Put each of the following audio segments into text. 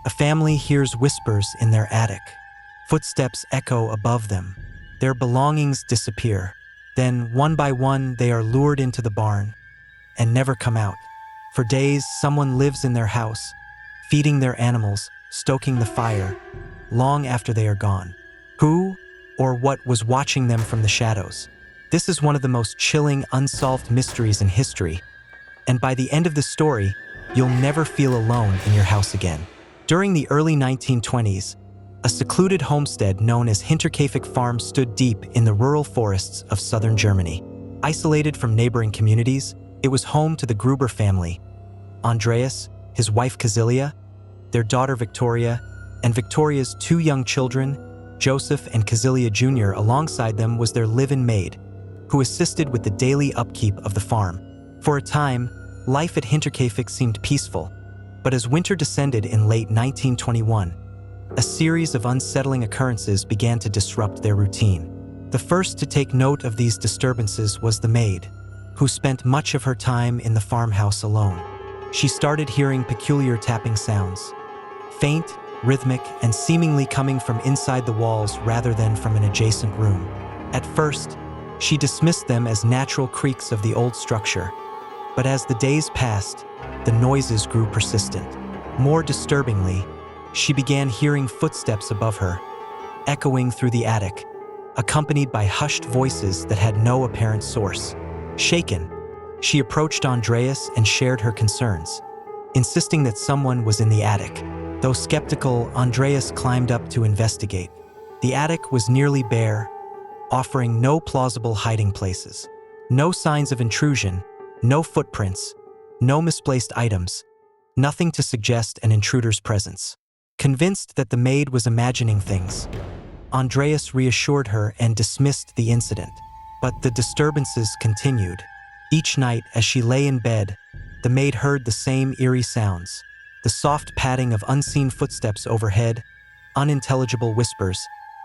A family hears whispers in their attic. Footsteps echo above them. Their belongings disappear. Then, one by one, they are lured into the barn and never come out. For days, someone lives in their house, feeding their animals, stoking the fire, long after they are gone. Who or what was watching them from the shadows? This is one of the most chilling, unsolved mysteries in history, and by the end of the story, you'll never feel alone in your house again. During the early 1920s, a secluded homestead known as Hinterkaifeck Farm stood deep in the rural forests of southern Germany. Isolated from neighboring communities, it was home to the Gruber family: Andreas, his wife Casilia, their daughter Victoria, and Victoria's two young children, Joseph and Casilia Jr. Alongside them was their live-in maid, who assisted with the daily upkeep of the farm. For a time, life at Hinterkaifeck seemed peaceful, but as winter descended in late 1921, a series of unsettling occurrences began to disrupt their routine. The first to take note of these disturbances was the maid, who spent much of her time in the farmhouse alone. She started hearing peculiar tapping sounds, faint, rhythmic, and seemingly coming from inside the walls rather than from an adjacent room. At first, she dismissed them as natural creaks of the old structure, but as the days passed, the noises grew persistent. More disturbingly, she began hearing footsteps above her, echoing through the attic, accompanied by hushed voices that had no apparent source. Shaken, she approached Andreas and shared her concerns, insisting that someone was in the attic. Though skeptical, Andreas climbed up to investigate. The attic was nearly bare, offering no plausible hiding places. No signs of intrusion, no footprints, no misplaced items, nothing to suggest an intruder's presence. Convinced that the maid was imagining things, Andreas reassured her and dismissed the incident. But the disturbances continued. Each night, as she lay in bed, the maid heard the same eerie sounds: the soft padding of unseen footsteps overhead, unintelligible whispers,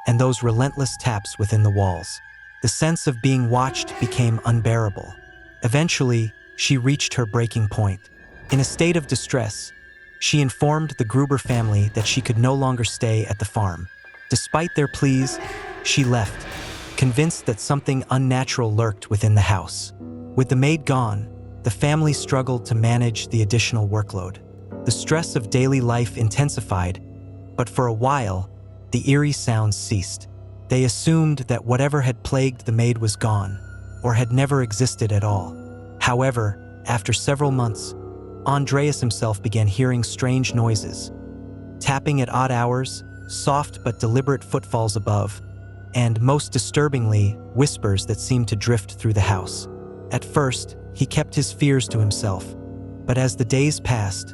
and those relentless taps within the walls. The sense of being watched became unbearable. Eventually, she reached her breaking point. In a state of distress, she informed the Gruber family that she could no longer stay at the farm. Despite their pleas, she left, convinced that something unnatural lurked within the house. With the maid gone, the family struggled to manage the additional workload. The stress of daily life intensified, but for a while, the eerie sounds ceased. They assumed that whatever had plagued the maid was gone, or had never existed at all. However, after several months, Andreas himself began hearing strange noises, tapping at odd hours, soft but deliberate footfalls above, and most disturbingly, whispers that seemed to drift through the house. At first, he kept his fears to himself, but as the days passed,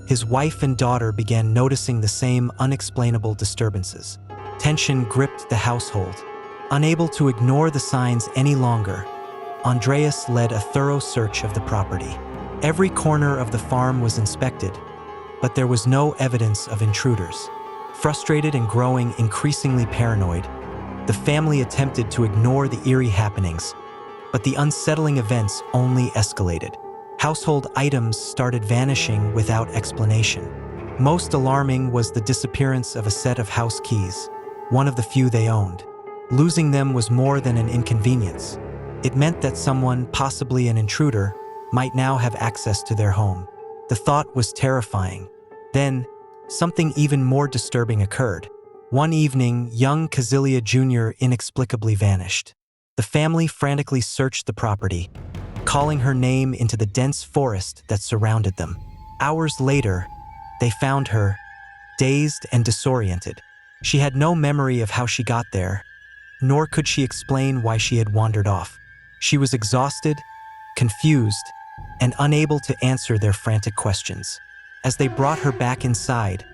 his wife and daughter began noticing the same unexplainable disturbances. Tension gripped the household. Unable to ignore the signs any longer, Andreas led a thorough search of the property. Every corner of the farm was inspected, but there was no evidence of intruders. Frustrated and growing increasingly paranoid, the family attempted to ignore the eerie happenings, but the unsettling events only escalated. Household items started vanishing without explanation. Most alarming was the disappearance of a set of house keys, one of the few they owned. Losing them was more than an inconvenience. It meant that someone, possibly an intruder, might now have access to their home. The thought was terrifying. Then, something even more disturbing occurred. One evening, young Casilia Jr. inexplicably vanished. The family frantically searched the property, calling her name into the dense forest that surrounded them. Hours later, they found her, dazed and disoriented. She had no memory of how she got there, nor could she explain why she had wandered off. She was exhausted, confused, and unable to answer their frantic questions. As they brought her back inside,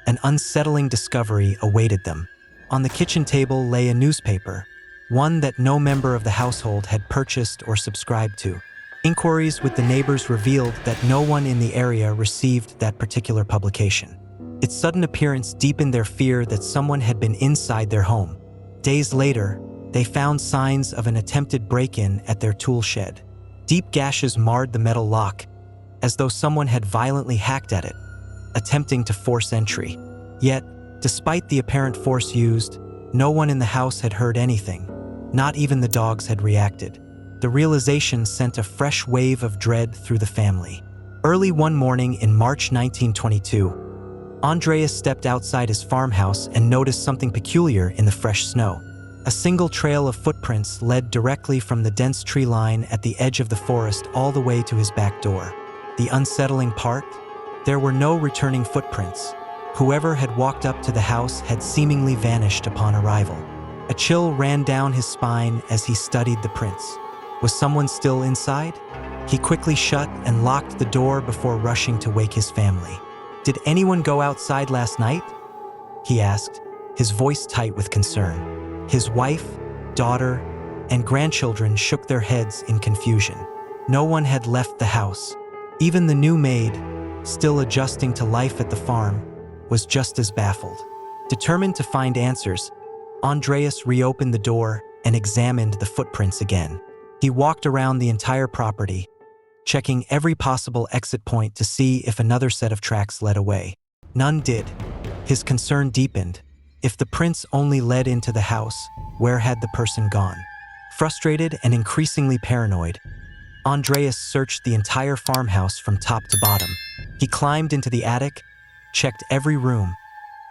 an unsettling discovery awaited them. On the kitchen table lay a newspaper, one that no member of the household had purchased or subscribed to. Inquiries with the neighbors revealed that no one in the area received that particular publication. Its sudden appearance deepened their fear that someone had been inside their home. Days later, they found signs of an attempted break-in at their tool shed. Deep gashes marred the metal lock, as though someone had violently hacked at it. attempting to force entry. Yet, despite the apparent force used, no one in the house had heard anything. Not even the dogs had reacted. The realization sent a fresh wave of dread through the family. Early one morning in March 1922, Andreas stepped outside his farmhouse and noticed something peculiar in the fresh snow. A single trail of footprints led directly from the dense tree line at the edge of the forest all the way to his back door. The unsettling part? There were no returning footprints. Whoever had walked up to the house had seemingly vanished upon arrival. A chill ran down his spine as he studied the prints. Was someone still inside? He quickly shut and locked the door before rushing to wake his family. "Did anyone go outside last night?" he asked, his voice tight with concern. His wife, daughter, and grandchildren shook their heads in confusion. No one had left the house. Even the new maid, still adjusting to life at the farm, was just as baffled. Determined to find answers, Andreas reopened the door and examined the footprints again. He walked around the entire property, checking every possible exit point to see if another set of tracks led away. None did. His concern deepened. If the prints only led into the house, where had the person gone? Frustrated and increasingly paranoid, Andreas searched the entire farmhouse from top to bottom. He climbed into the attic, checked every room,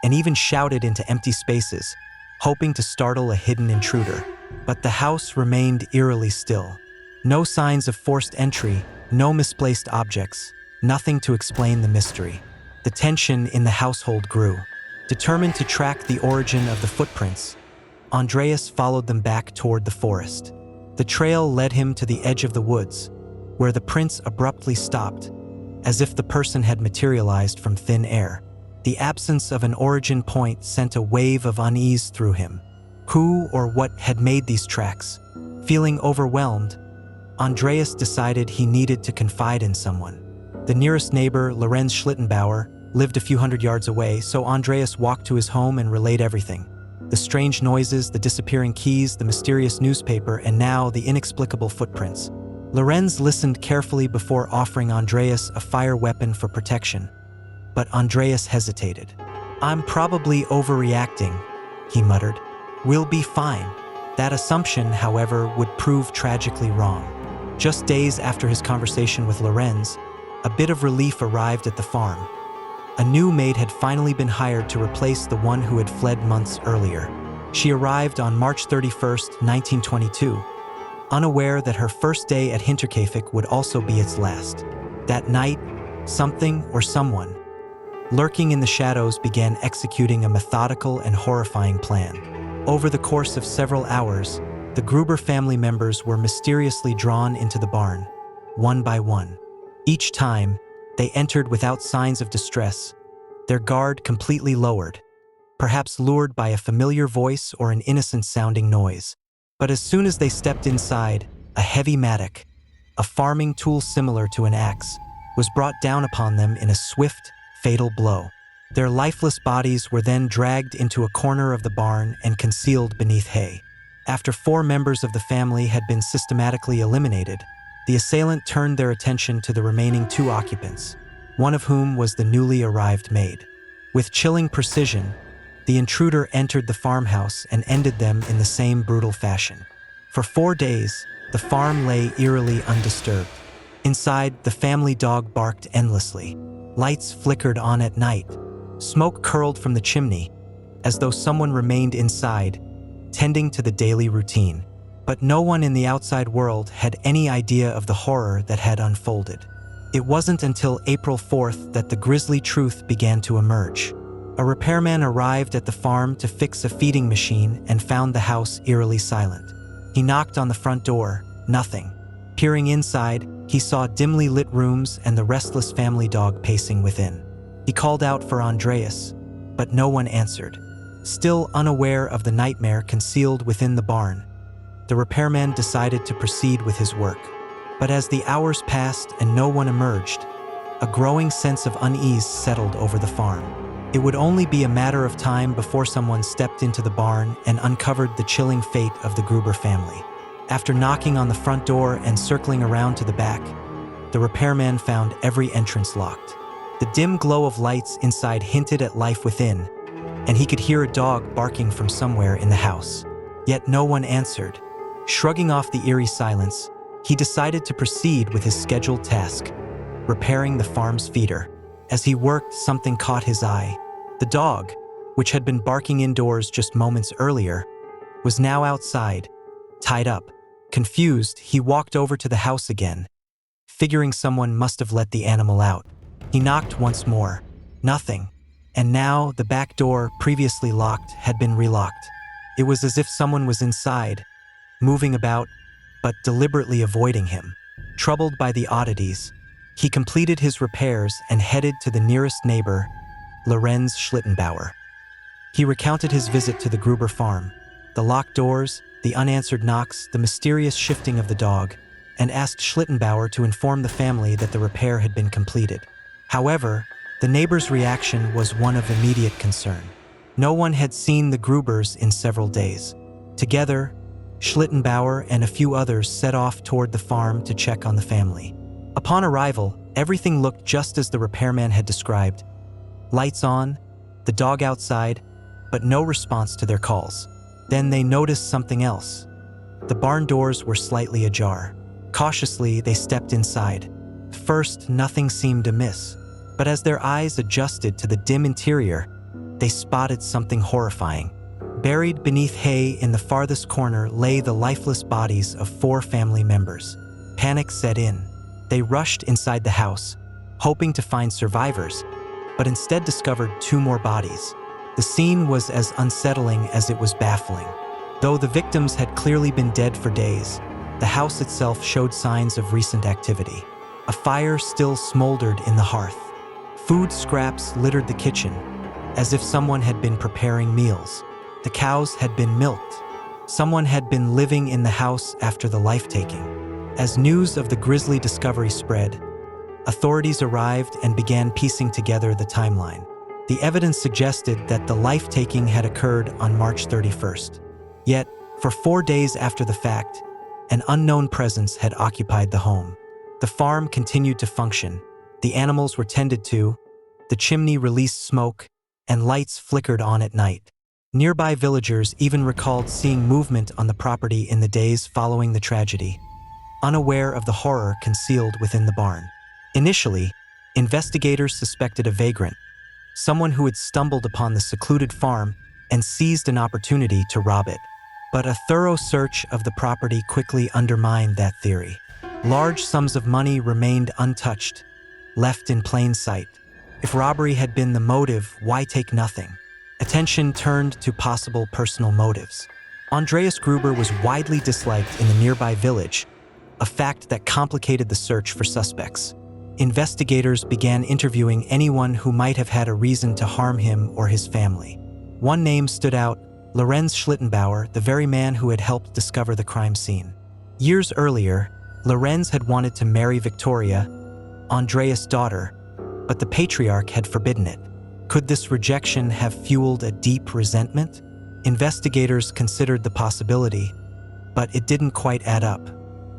and even shouted into empty spaces, hoping to startle a hidden intruder. But the house remained eerily still. No signs of forced entry, no misplaced objects, nothing to explain the mystery. The tension in the household grew. Determined to track the origin of the footprints, Andreas followed them back toward the forest. The trail led him to the edge of the woods, where the prints abruptly stopped, as if the person had materialized from thin air. The absence of an origin point sent a wave of unease through him. Who or what had made these tracks? Feeling overwhelmed, Andreas decided he needed to confide in someone. The nearest neighbor, Lorenz Schlittenbauer, lived a few hundred yards away, so Andreas walked to his home and relayed everything. The strange noises, the disappearing keys, the mysterious newspaper, and now the inexplicable footprints. Lorenz listened carefully before offering Andreas a fire weapon for protection. But Andreas hesitated. "I'm probably overreacting," he muttered. "We'll be fine." That assumption, however, would prove tragically wrong. Just days after his conversation with Lorenz, a bit of relief arrived at the farm. A new maid had finally been hired to replace the one who had fled months earlier. She arrived on March 31st, 1922, unaware that her first day at Hinterkaifeck would also be its last. That night, something or someone, lurking in the shadows, began executing a methodical and horrifying plan. Over the course of several hours, the Gruber family members were mysteriously drawn into the barn, one by one. Each time, they entered without signs of distress, their guard completely lowered, perhaps lured by a familiar voice or an innocent-sounding noise. But as soon as they stepped inside, a heavy mattock, a farming tool similar to an axe, was brought down upon them in a swift, fatal blow. Their lifeless bodies were then dragged into a corner of the barn and concealed beneath hay. After 4 members of the family had been systematically eliminated, the assailant turned their attention to the remaining 2 occupants, one of whom was the newly arrived maid. With chilling precision, the intruder entered the farmhouse and ended them in the same brutal fashion. For 4 days, the farm lay eerily undisturbed. Inside, the family dog barked endlessly. Lights flickered on at night. Smoke curled from the chimney, as though someone remained inside, tending to the daily routine. But no one in the outside world had any idea of the horror that had unfolded. It wasn't until April 4th that the grisly truth began to emerge. A repairman arrived at the farm to fix a feeding machine and found the house eerily silent. He knocked on the front door, nothing. Peering inside, he saw dimly lit rooms and the restless family dog pacing within. He called out for Andreas, but no one answered. Still unaware of the nightmare concealed within the barn, the repairman decided to proceed with his work. But as the hours passed and no one emerged, a growing sense of unease settled over the farm. It would only be a matter of time before someone stepped into the barn and uncovered the chilling fate of the Gruber family. After knocking on the front door and circling around to the back, the repairman found every entrance locked. The dim glow of lights inside hinted at life within, and he could hear a dog barking from somewhere in the house. Yet no one answered. Shrugging off the eerie silence, he decided to proceed with his scheduled task, repairing the farm's feeder. As he worked, something caught his eye. The dog, which had been barking indoors just moments earlier, was now outside, tied up. Confused, he walked over to the house again, figuring someone must have let the animal out. He knocked once more. Nothing. And now the back door, previously locked, had been relocked. It was as if someone was inside, moving about, but deliberately avoiding him. Troubled by the oddities, he completed his repairs and headed to the nearest neighbor, Lorenz Schlittenbauer. He recounted his visit to the Gruber farm, the locked doors, the unanswered knocks, the mysterious shifting of the dog, and asked Schlittenbauer to inform the family that the repair had been completed. However, the neighbor's reaction was one of immediate concern. No one had seen the Grubers in several days. Together, Schlittenbauer and a few others set off toward the farm to check on the family. Upon arrival, everything looked just as the repairman had described. Lights on, the dog outside, but no response to their calls. Then they noticed something else. The barn doors were slightly ajar. Cautiously, they stepped inside. First, nothing seemed amiss, but as their eyes adjusted to the dim interior, they spotted something horrifying. Buried beneath hay in the farthest corner lay the lifeless bodies of 4 family members. Panic set in. They rushed inside the house, hoping to find survivors, but instead discovered 2 more bodies. The scene was as unsettling as it was baffling. Though the victims had clearly been dead for days, the house itself showed signs of recent activity. A fire still smoldered in the hearth. Food scraps littered the kitchen, as if someone had been preparing meals. The cows had been milked. Someone had been living in the house after the life-taking. As news of the grisly discovery spread, authorities arrived and began piecing together the timeline. The evidence suggested that the life-taking had occurred on March 31st. Yet, for 4 days after the fact, an unknown presence had occupied the home. The farm continued to function. The animals were tended to, the chimney released smoke, and lights flickered on at night. Nearby villagers even recalled seeing movement on the property in the days following the tragedy, unaware of the horror concealed within the barn. Initially, investigators suspected a vagrant, someone who had stumbled upon the secluded farm and seized an opportunity to rob it. But a thorough search of the property quickly undermined that theory. Large sums of money remained untouched, left in plain sight. If robbery had been the motive, why take nothing? Attention turned to possible personal motives. Andreas Gruber was widely disliked in the nearby village, a fact that complicated the search for suspects. Investigators began interviewing anyone who might have had a reason to harm him or his family. One name stood out: Lorenz Schlittenbauer, the very man who had helped discover the crime scene. Years earlier, Lorenz had wanted to marry Victoria, Andreas' daughter, but the patriarch had forbidden it. Could this rejection have fueled a deep resentment? Investigators considered the possibility, but it didn't quite add up.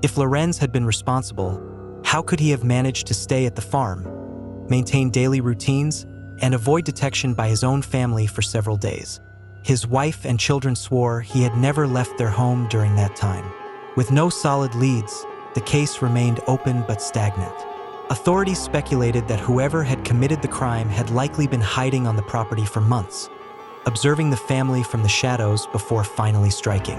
If Lorenz had been responsible, how could he have managed to stay at the farm, maintain daily routines, and avoid detection by his own family for several days? His wife and children swore he had never left their home during that time. With no solid leads, the case remained open but stagnant. Authorities speculated that whoever had committed the crime had likely been hiding on the property for months, observing the family from the shadows before finally striking.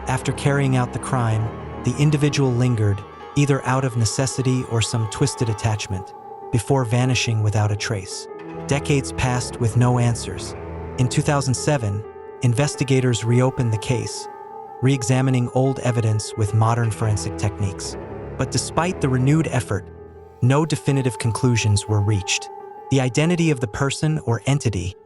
After carrying out the crime, the individual lingered, either out of necessity or some twisted attachment, before vanishing without a trace. Decades passed with no answers. In 2007, investigators reopened the case, re-examining old evidence with modern forensic techniques. But despite the renewed effort, no definitive conclusions were reached. The identity of the person or entity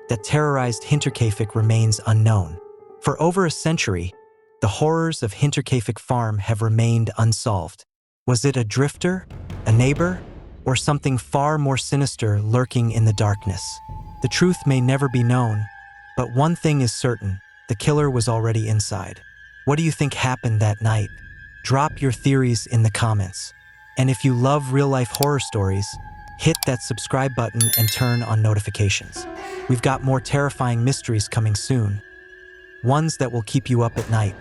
that terrorized Hinterkaifeck remains unknown. For over a century, the horrors of Hinterkaifeck Farm have remained unsolved. Was it a drifter, a neighbor, or something far more sinister lurking in the darkness? The truth may never be known, but one thing is certain: the killer was already inside. What do you think happened that night? Drop your theories in the comments. And if you love real-life horror stories, hit that subscribe button and turn on notifications. We've got more terrifying mysteries coming soon, ones that will keep you up at night.